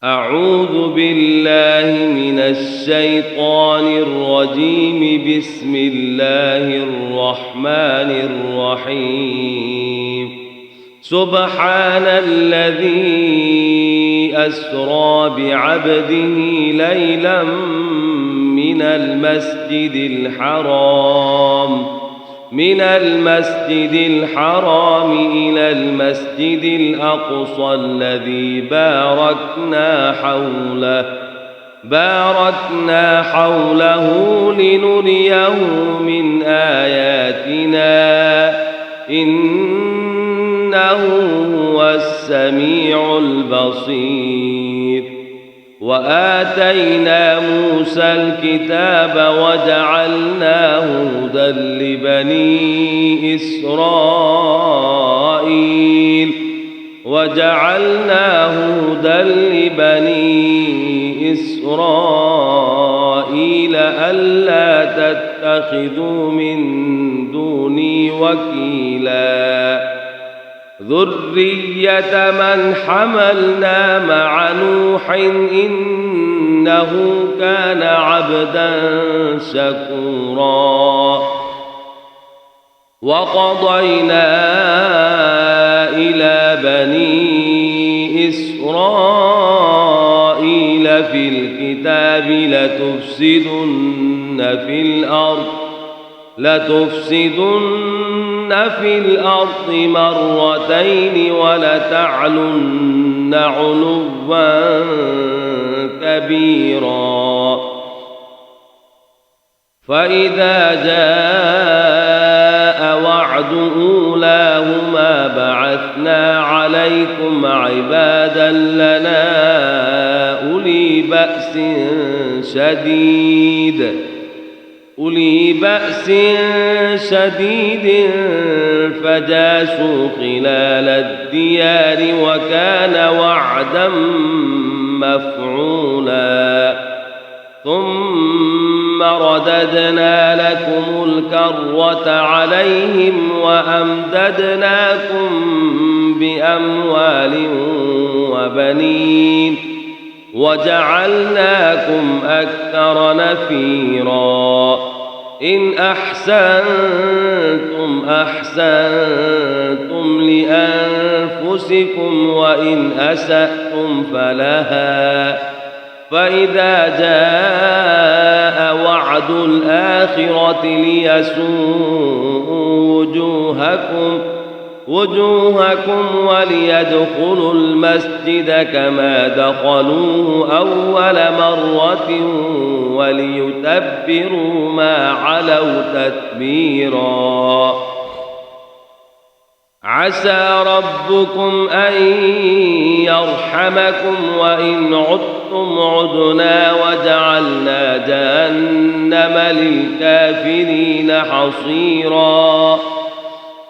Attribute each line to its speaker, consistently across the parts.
Speaker 1: أعوذ بالله من الشيطان الرجيم. بسم الله الرحمن الرحيم. سبحان الذي أسرى بعبده ليلا من المسجد الحرام إلى المسجد الأقصى الذي باركنا حوله لنريه من آياتنا إنه هو السميع البصير. وآتينا موسى الكتاب وجعلناه هدى لبني إسرائيل ألا تتخذوا من دوني وكيلا ذرية من حملنا مع نوح إنه كان عبدا شكورا. وقضينا إلى بني إسرائيل في الكتاب لتفسدن في الأرض مرتين ولتعلن علوا كبيرا. فإذا جاء وعد أولاهما بعثنا عليكم عبادا لنا أولي بأس شديد فجاسوا خلال الديار وكان وعدا مفعولا. ثم رددنا لكم الكرة عليهم وأمددناكم بأموال وبنين وجعلناكم أكثر نفيرا. إن أحسنتم لأنفسكم وإن أسأتم فلها. فإذا جاء وعد الآخرة ليسوءوا وجوهكم وليدخلوا المسجد كما دخلوه أول مرة وليتبروا ما علوا تتبيرا. عسى ربكم أن يرحمكم وإن عدتم عدنا وجعلنا جهنم للكافرين حصيرا.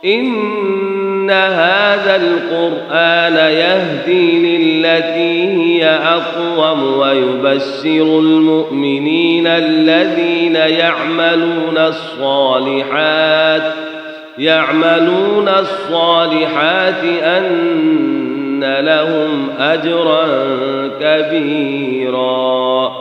Speaker 1: إن هذا القرآن يهدي للتي هي أقوم ويبشر المؤمنين الذين يعملون الصالحات أن لهم أجرا كبيرا.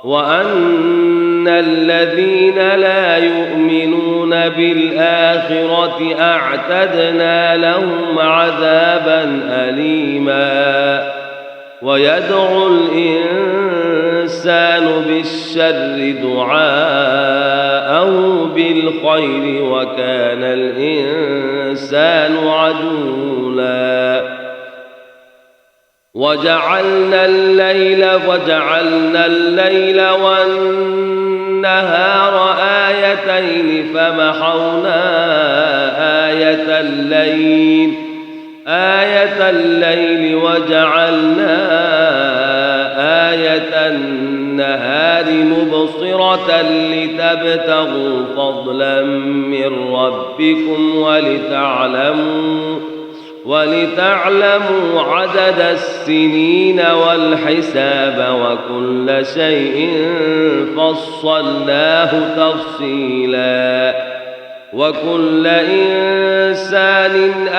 Speaker 1: وأن الذين لا يؤمنون بالآخرة أعتدنا لهم عذابا أليما. ويدعو الإنسان بالشر دعاءه بالخير وكان الإنسان عجولا. وجعلنا الليل والنهار آيتين فمحونا آية الليل وجعلنا آية النهار مبصرة لتبتغوا فضلا من ربكم ولتعلموا عدد السنين والحساب وكل شيء فصلناه تفصيلا. وكل إنسان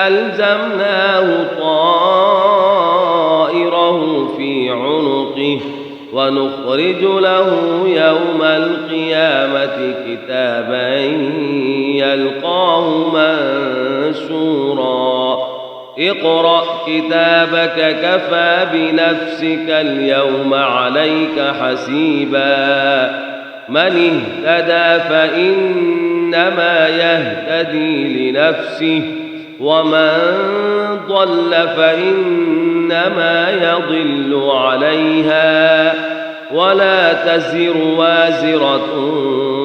Speaker 1: ألزمناه طائره حقه في عنقه ونخرج له يوم القيامة كتابا يلقاه منشورا اقرأ كتابك كفى بنفسك اليوم عليك حسيبا من اهتدى فإنما يهتدي لنفسه ومن ضل فإنما يضل عليها ولا تزر وازرة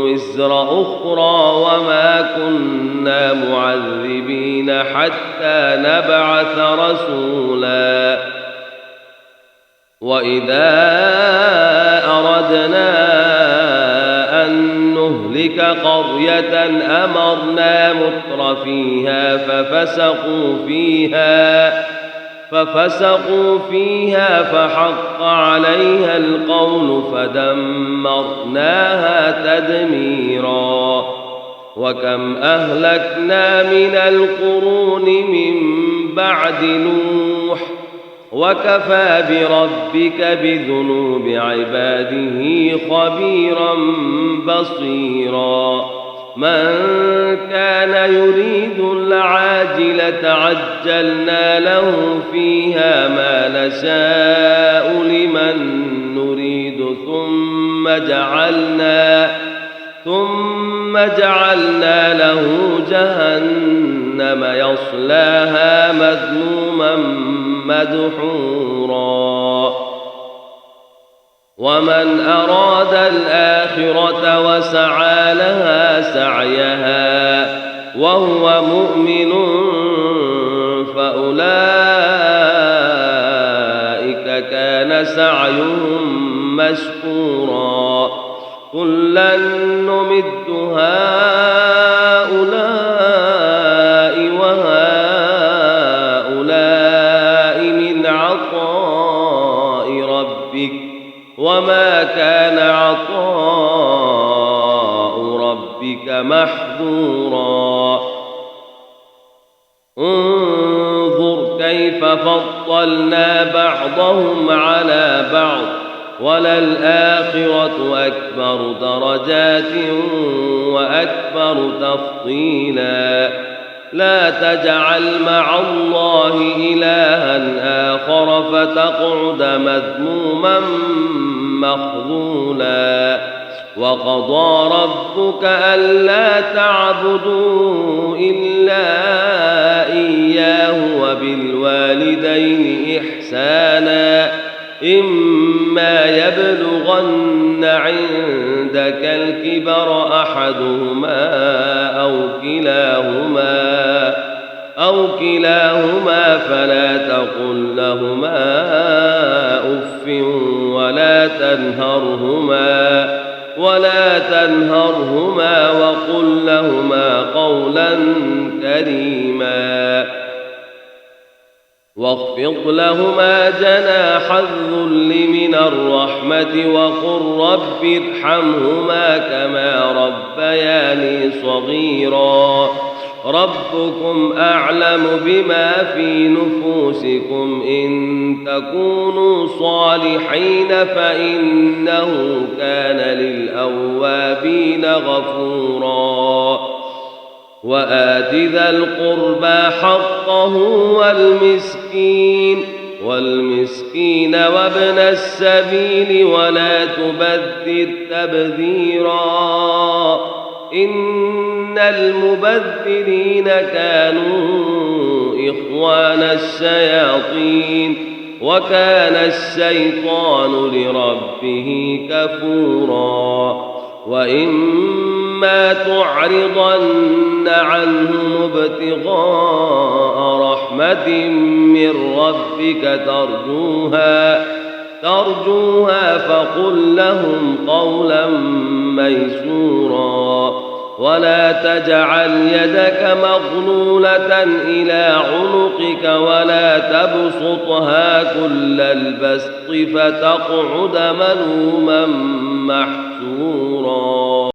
Speaker 1: وزر أخرى وما كنا معذبين حتى نبعث رسولا وإذا أردنا أن نهلك قرية أمرنا متر فيها ففسقوا فيها فحق عليها القول فدمرناها تدميرا وكم أهلكنا من القرون من بعد نوح وكفى بربك بذنوب عباده خبيرا بصيرا من كان يريد العاجلة عجلنا له فيها ما نشاء لمن نريد ثم جعلنا له جهنم يصلاها مذموما مدحورا ومن أراد الآخرة وسعى لها سعيها وهو مؤمن فأولئك كان سعيهم مشكورا كلا نمد هؤلاء وهؤلاء من عطاء ربك وما كان عطاء ربك محظورا انظر كيف فضلنا بعضهم على بعض وللآخرة أكبر درجات وأكبر تفضيلا لا تجعل مع الله إلها آخر فتقعد مذموما مخذولا وقضى ربك ألا تعبدوا إلا إياه وبالوالدين إحسانا إما يبلغن عندك الكبر أحدهما أو كلاهما فلا تقل لهما أف ولا تنهرهما وقل لهما قولا كريما واخفض لهما جناح الذل من الرحمة وقل رب ارحمهما كما ربياني صغيرا ربكم أعلم بما في نفوسكم إن تكونوا صالحين فإنه كان للأوابين غفورا وآت ذا القربى حقه والمسكين وابن السبيل ولا تبذر تبذيرا إن المبذرين كانوا إخوان الشياطين وكان الشيطان لربه كفورا وإما تعرضن عنهم ابتغاء رحمة من ربك ترجوها فقل لهم قولا ميسورا ولا تجعل يدك مغلولة إلى عنقك ولا تبسطها كل البسط فتقعد ملوما محسورا